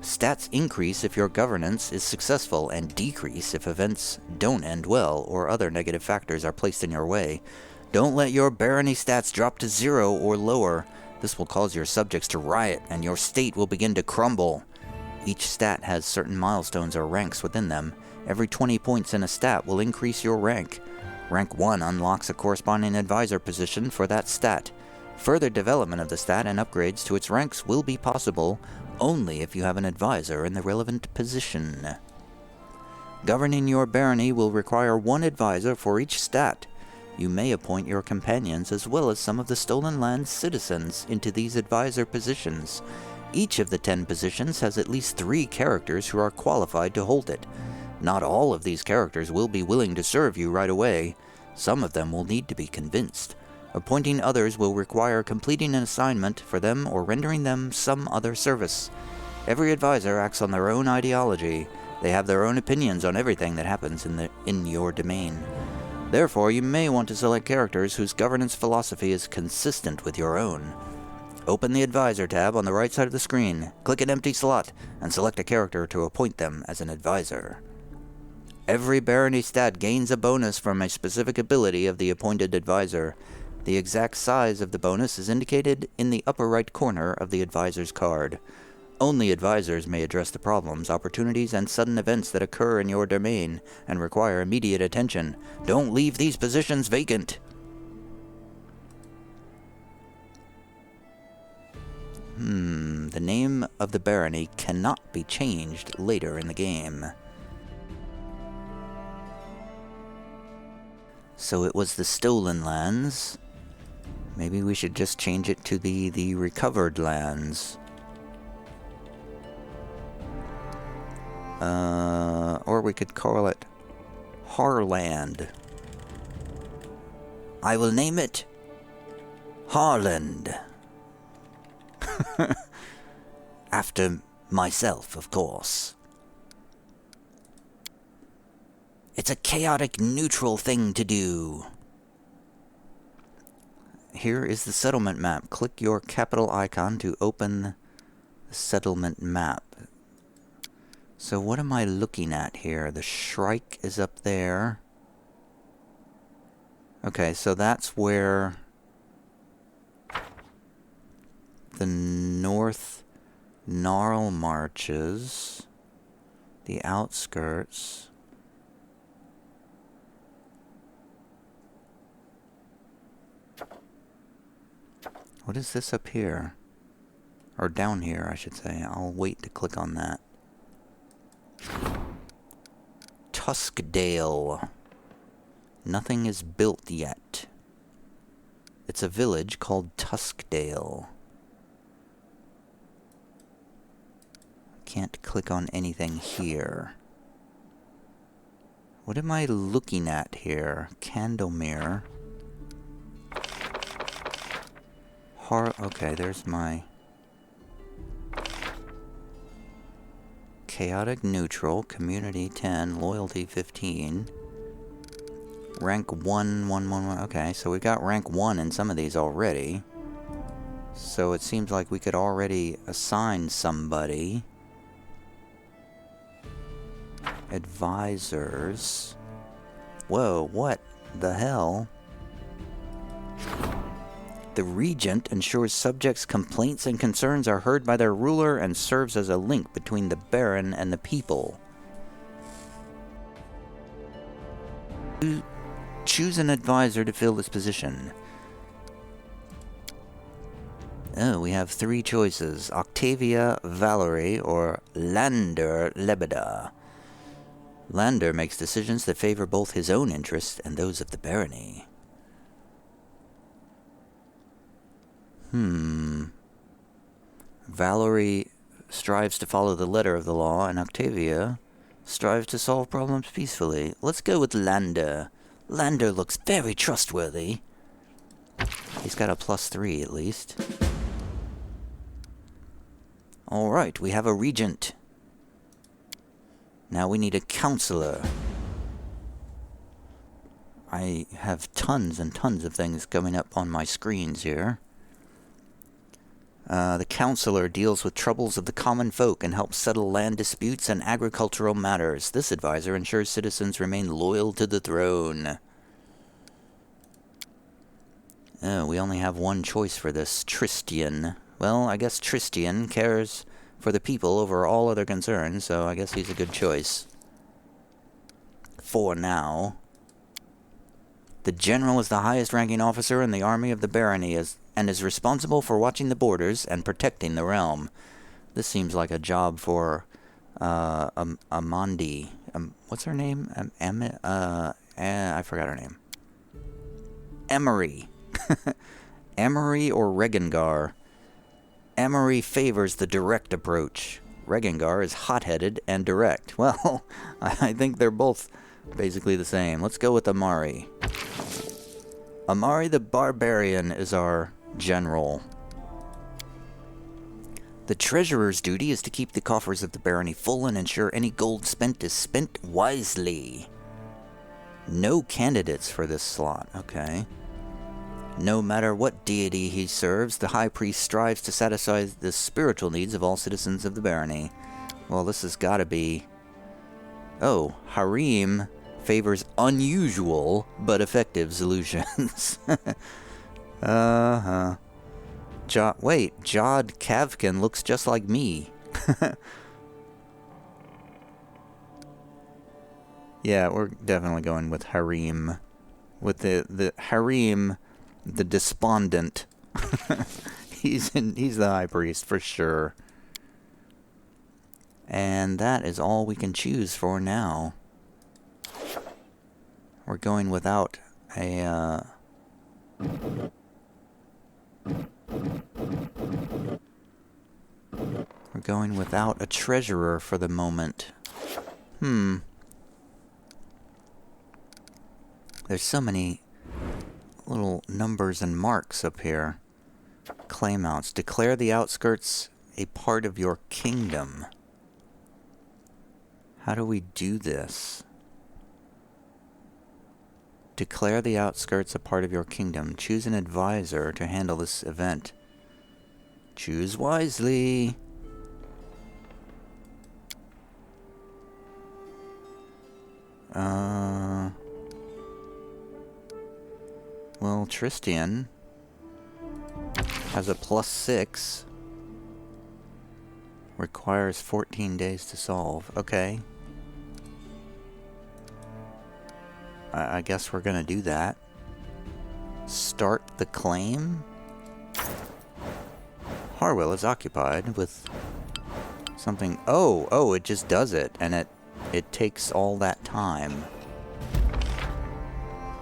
Stats increase if your governance is successful, and decrease if events don't end well or other negative factors are placed in your way. Don't let your barony stats drop to 0 or lower. This will cause your subjects to riot, and your state will begin to crumble. Each stat has certain milestones or ranks within them. Every 20 points in a stat will increase your rank. Rank 1 unlocks a corresponding advisor position for that stat. Further development of the stat and upgrades to its ranks will be possible only if you have an advisor in the relevant position. Governing your barony will require 1 advisor for each stat. You may appoint your companions as well as some of the Stolen Lands citizens into these advisor positions. Each of the 10 positions has at least 3 characters who are qualified to hold it. Not all of these characters will be willing to serve you right away. Some of them will need to be convinced. Appointing others will require completing an assignment for them or rendering them some other service. Every advisor acts on their own ideology. They have their own opinions on everything that happens in your domain. Therefore, you may want to select characters whose governance philosophy is consistent with your own. Open the Advisor tab on the right side of the screen, click an empty slot, and select a character to appoint them as an advisor. Every barony stat gains a bonus from a specific ability of the appointed advisor. The exact size of the bonus is indicated in the upper right corner of the advisor's card. Only advisors may address the problems, opportunities, and sudden events that occur in your domain and require immediate attention. Don't leave these positions vacant. The name of the barony cannot be changed later in the game. So it was the Stolen Lands. Maybe we should just change it to the Recovered Lands. Or we could call it Harland. I will name it Harland. After myself, of course. It's a chaotic, neutral thing to do. Here is the settlement map. Click your capital icon to open the settlement map. So what am I looking at here? The Shrike is up there. Okay, so that's where the North Gnarl marches. The outskirts. What is this up here? Or down here, I should say. I'll wait to click on that. Tuskdale. Nothing is built yet. It's a village called Tuskdale. Can't click on anything here. What am I looking at here? Candlemere. Okay, there's my... Chaotic Neutral, Community 10, Loyalty 15. Rank 1, 1, 1, 1. Okay, so we got rank 1 in some of these already. So it seems like we could already assign somebody. Advisors. Whoa, what the hell? The Regent ensures subjects' complaints and concerns are heard by their ruler and serves as a link between the Baron and the people. Choose an advisor to fill this position. Oh, we have 3 choices. Octavia Valerie or Lander Lebeda. Lander makes decisions that favor both his own interests and those of the Barony. Valerie strives to follow the letter of the law, and Octavia strives to solve problems peacefully. Let's go with Lander. Lander looks very trustworthy. He's got a +3 at least. Alright, we have a regent. Now we need a counselor. I have tons and tons of things coming up on my screens here. The counselor deals with troubles of the common folk and helps settle land disputes and agricultural matters. This advisor ensures citizens remain loyal to the throne. Oh, we only have one choice for this. Tristian. Well, I guess Tristian cares for the people over all other concerns, so I guess he's a good choice. For now. The general is the highest ranking officer in the army of the Barony and is responsible for watching the borders and protecting the realm. This seems like a job for Amandi. What's her name? I forgot her name. Emery. Emery or Regengar. Emery favors the direct approach. Regengar is hot-headed and direct. Well, I think they're both basically the same. Let's go with Amari. Amari the Barbarian is our general. The treasurer's duty is to keep the coffers of the barony full and ensure any gold spent is spent wisely. No candidates for this slot. Okay. No matter what deity he serves, the high priest strives to satisfy the spiritual needs of all citizens of the barony. Well, this has got to be... Oh, Harim favors unusual but effective solutions. Wait, Jod Kavkin looks just like me. Yeah, we're definitely going with Harim. With the Harim, the despondent. He's the high priest for sure. And that is all we can choose for now. We're going without a we're going without a treasurer for the moment. There's so many little numbers and marks up here. Claimouts. Declare the outskirts a part of your kingdom. How do we do this? Declare the outskirts a part of your kingdom. Choose an advisor to handle this event. Choose wisely. Well, Tristian has a +6. Requires 14 days to solve. Okay. I guess we're gonna do that. Start the claim? Harwell is occupied with something... Oh, it just does it, and it takes all that time.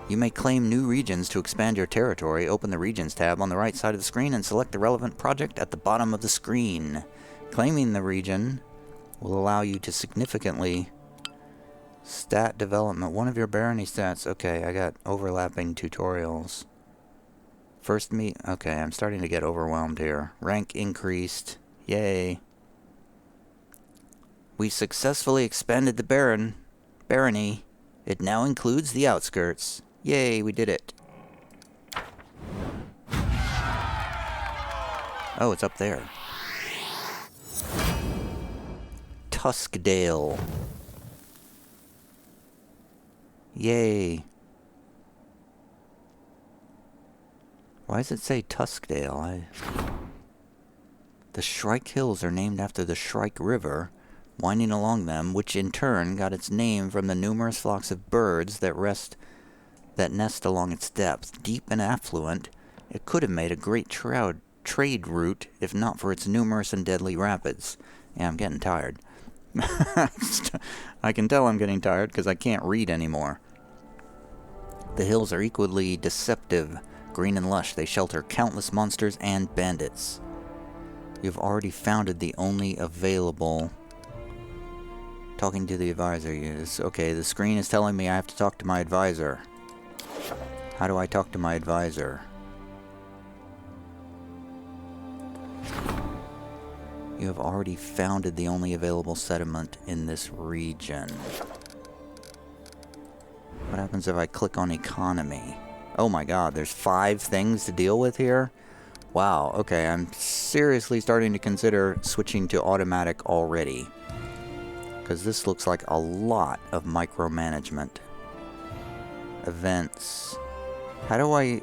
You may claim new regions to expand your territory. Open the Regions tab on the right side of the screen and select the relevant project at the bottom of the screen. Claiming the region will allow you to significantly Stat development. One of your barony stats. Okay, I got overlapping tutorials. First meet. Okay, I'm starting to get overwhelmed here. Rank increased. Yay. We successfully expanded the barony. It now includes the outskirts. Yay, we did it. Oh, it's up there. Tuskdale. Yay. Why does it say Tuskdale? The Shrike Hills are named after the Shrike River, winding along them, which in turn got its name from the numerous flocks of birds that nest along its depth. Deep and affluent, it could have made a great trade route if not for its numerous and deadly rapids. Yeah, I'm getting tired. I can tell I'm getting tired because I can't read anymore. The hills are equally deceptive, green and lush. They shelter countless monsters and bandits. You've already founded the only available... Talking to the advisor. Okay, the screen is telling me I have to talk to my advisor. How do I talk to my advisor? You have already founded the only available settlement in this region. What happens if I click on economy? Oh my god, there's 5 things to deal with here? Wow, okay, I'm seriously starting to consider switching to automatic already. Because this looks like a lot of micromanagement. Events. How do I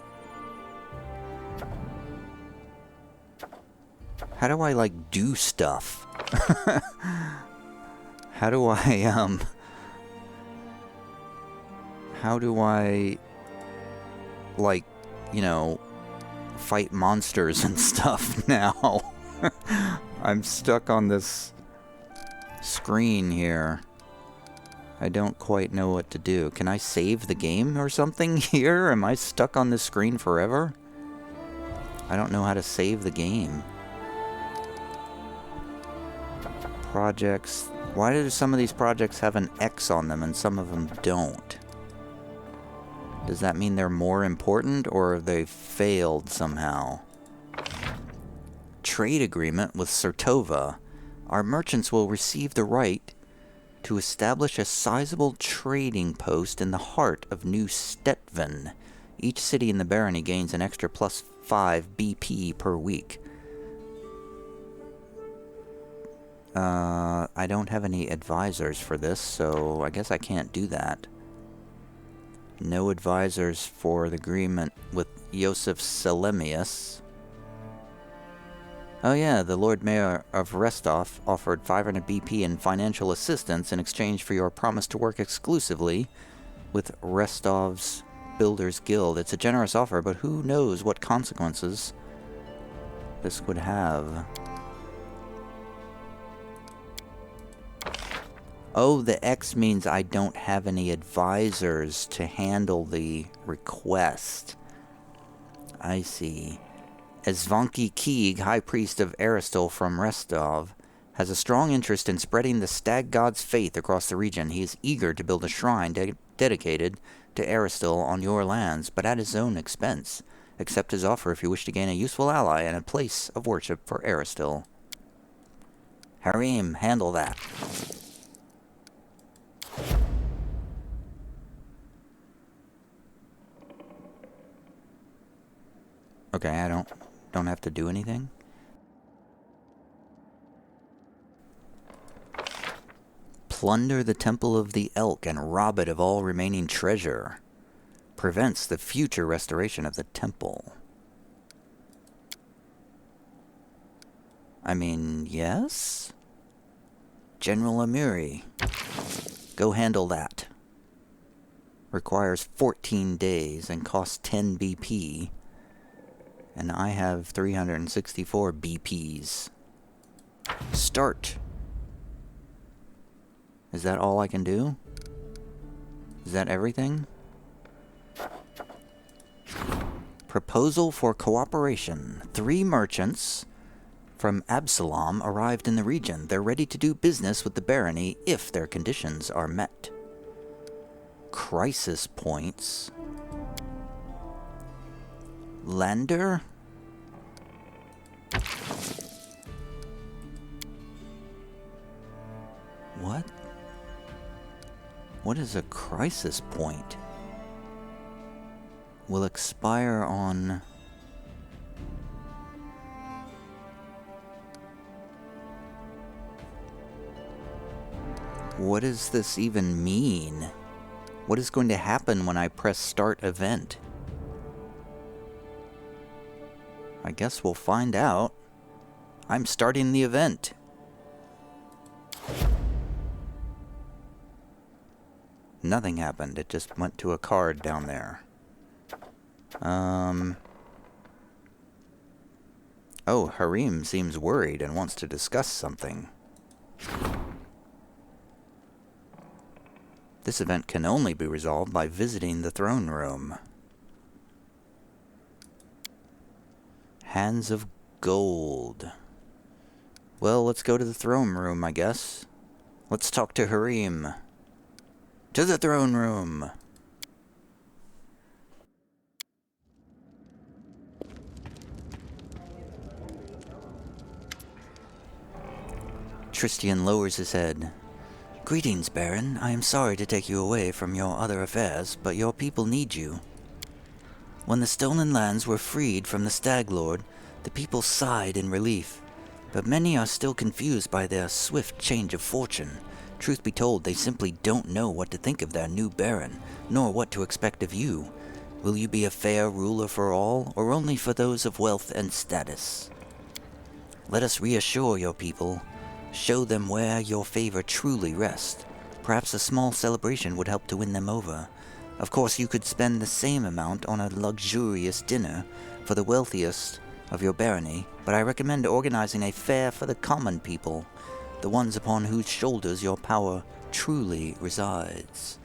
like do stuff? How do I like, you know, fight monsters and stuff now? I'm stuck on this screen here. I don't quite know what to do. Can I save the game or something here? Am I stuck on this screen forever? I don't know how to save the game. Projects. Why do some of these projects have an X on them and some of them don't? Does that mean they're more important or have they failed somehow? Trade agreement with Sertova. Our merchants will receive the right to establish a sizable trading post in the heart of New Stetven. Each city in the Barony gains an extra +5 BP per week. I don't have any advisors for this, so I guess I can't do that. No advisors for the agreement with Joseph Selemius. Oh yeah, the Lord Mayor of Restov offered 500 BP in financial assistance in exchange for your promise to work exclusively with Restov's Builders Guild. It's a generous offer, but who knows what consequences this would have. Oh, the X means I don't have any advisors to handle the request. I see. Zvonky Keeg, High Priest of Aristil from Restov, has a strong interest in spreading the Stag God's faith across the region. He is eager to build a shrine dedicated to Aristil on your lands, but at his own expense. Accept his offer if you wish to gain a useful ally and a place of worship for Aristil. Harim, handle that. Okay, I don't have to do anything. Plunder the Temple of the Elk and rob it of all remaining treasure. Prevents the future restoration of the temple. I mean, yes? General Amiri. Go handle that. Requires 14 days and costs 10 BP. And I have 364 BPs. Start. Is that all I can do? Is that everything? Proposal for cooperation. 3 merchants from Absalom arrived in the region. They're ready to do business with the Barony if their conditions are met. crisis points. Lander? What? What is a crisis point? Will expire on... What does this even mean? What is going to happen when I press start event? I guess we'll find out. I'm starting the event. Nothing happened. It just went to a card down there. Oh, Harim seems worried and wants to discuss something. This event can only be resolved by visiting the throne room. Hands of gold. Well, let's go to the throne room, I guess. Let's talk to Harim. To the throne room! Tristian lowers his head. Greetings, Baron. I am sorry to take you away from your other affairs, but your people need you. When the stolen lands were freed from the Stag Lord, the people sighed in relief, but many are still confused by their swift change of fortune. Truth be told, they simply don't know what to think of their new Baron, nor what to expect of you. Will you be a fair ruler for all, or only for those of wealth and status? Let us reassure your people. Show them where your favor truly rests. Perhaps a small celebration would help to win them over. Of course, you could spend the same amount on a luxurious dinner for the wealthiest of your barony, but I recommend organizing a fair for the common people, the ones upon whose shoulders your power truly resides.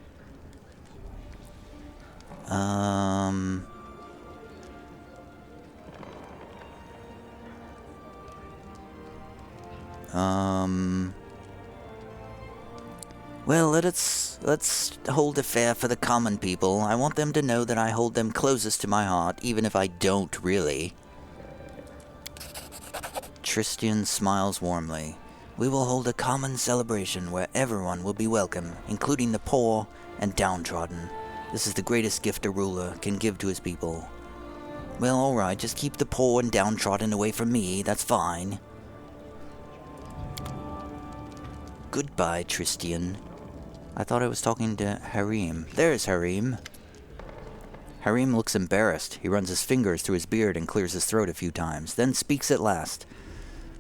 Well, let's hold a fair for the common people. I want them to know that I hold them closest to my heart, even if I don't really. Tristian smiles warmly. We will hold a common celebration where everyone will be welcome, including the poor and downtrodden. This is the greatest gift a ruler can give to his people. Well, alright, just keep the poor and downtrodden away from me, that's fine. Goodbye, Tristian. I thought I was talking to Harim. There's Harim. Harim looks embarrassed. He runs his fingers through his beard and clears his throat a few times, then speaks at last.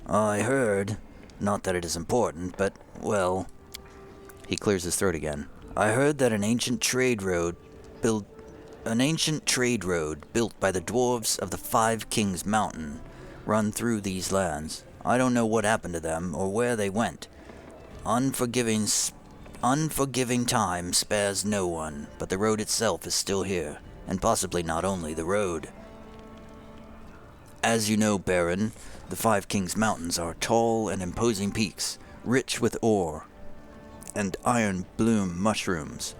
I heard, not that it is important, but, well... He clears his throat again. I heard that an ancient trade road built by the dwarves of the Five Kings Mountain run through these lands. I don't know what happened to them or where they went. Unforgiving time spares no one, but the road itself is still here, and possibly not only the road. As you know, Baron, the Five Kings Mountains are tall and imposing peaks, rich with ore and iron bloom mushrooms,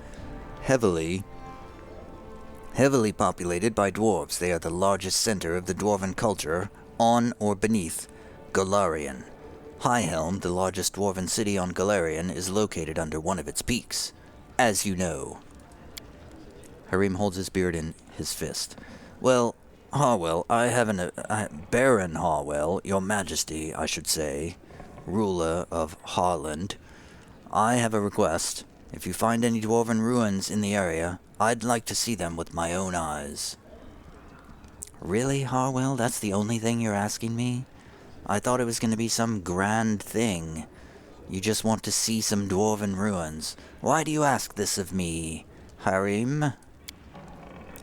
heavily populated by dwarves. They are the largest center of the dwarven culture on or beneath Golarion. Highhelm, the largest dwarven city on Golarion, is located under one of its peaks, as you know. Harim holds his beard in his fist. Well, Harwell, Baron Harwell, your majesty, I should say, ruler of Harland, I have a request. If you find any dwarven ruins in the area, I'd like to see them with my own eyes. Really, Harwell? That's the only thing you're asking me? I thought it was going to be some grand thing. You just want to see some dwarven ruins. Why do you ask this of me, Harim?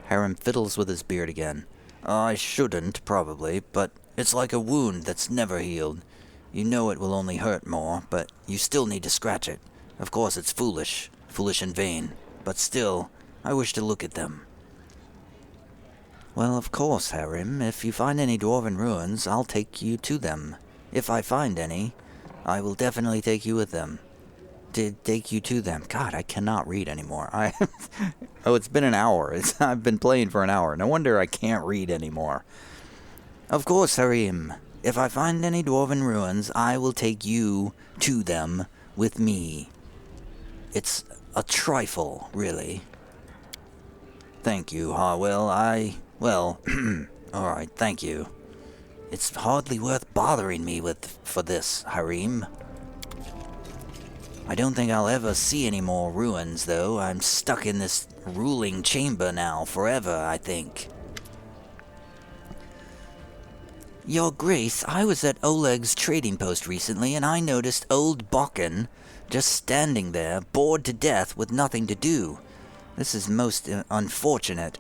Harim fiddles with his beard again. I shouldn't, probably, but it's like a wound that's never healed. You know it will only hurt more, but you still need to scratch it. Of course it's foolish and vain, but still, I wish to look at them. Well, of course, Harim. If you find any dwarven ruins, I'll take you to them. If I find any, I will definitely take you with them. to take you to them. God, I cannot read anymore. Oh, it's been an hour. I've been playing for an hour. No wonder I can't read anymore. Of course, Harim. If I find any dwarven ruins, I will take you to them with me. It's a trifle, really. Thank you, Harwell. Well, alright, thank you. It's hardly worth bothering me for this, Harim. I don't think I'll ever see any more ruins, though. I'm stuck in this ruling chamber now, forever, I think. Your Grace, I was at Oleg's trading post recently, and I noticed old Bakken just standing there, bored to death with nothing to do. This is most unfortunate.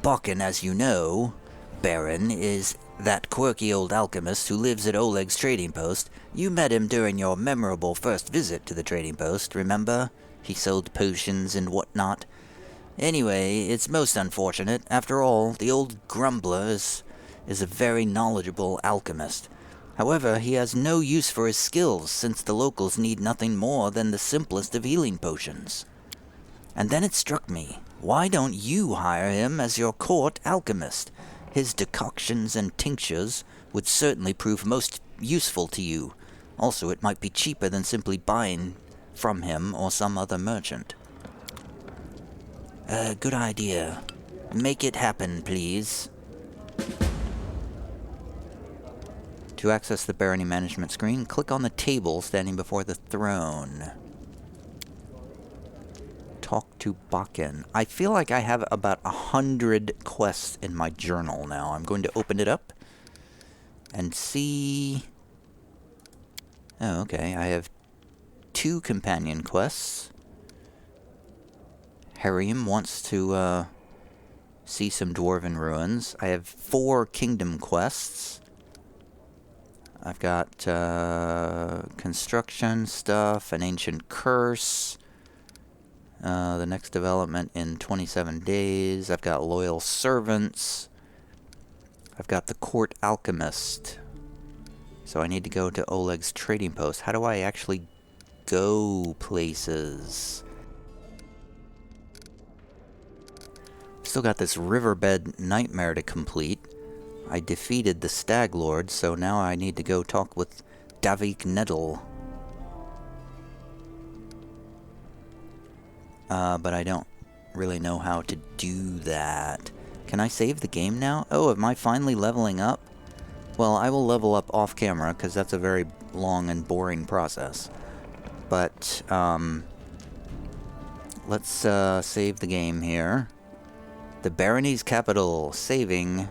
Bakken, as you know, Baron, is that quirky old alchemist who lives at Oleg's trading post. You met him during your memorable first visit to the trading post, remember? He sold potions and whatnot. Anyway, it's most unfortunate. After all, the old grumbler is a very knowledgeable alchemist. However, he has no use for his skills, since the locals need nothing more than the simplest of healing potions. And then it struck me, why don't you hire him as your court alchemist? His decoctions and tinctures would certainly prove most useful to you. Also, it might be cheaper than simply buying from him or some other merchant. Good idea. Make it happen, please. To access the Barony management screen, click on the table standing before the throne. Talk to Bakken. I feel like I have about 100 quests in my journal now. I'm going to open it up and see... Oh, okay. I have 2 companion quests. Harim wants to see some dwarven ruins. I have 4 kingdom quests. I've got construction stuff, an ancient curse, the next development in 27 days. I've got loyal servants. I've got the court alchemist. So I need to go to Oleg's trading post. How do I actually go places? Still got this riverbed nightmare to complete. I defeated the Stag Lord, so now I need to go talk with Davik Nettle. But I don't really know how to do that. Can I save the game now? Oh, am I finally leveling up? Well, I will level up off camera, because that's a very long and boring process. But, let's save the game here. The Barony's capital, saving...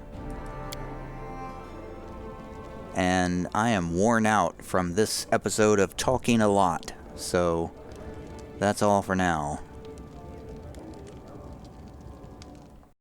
And I am worn out from this episode of talking a lot, so that's all for now.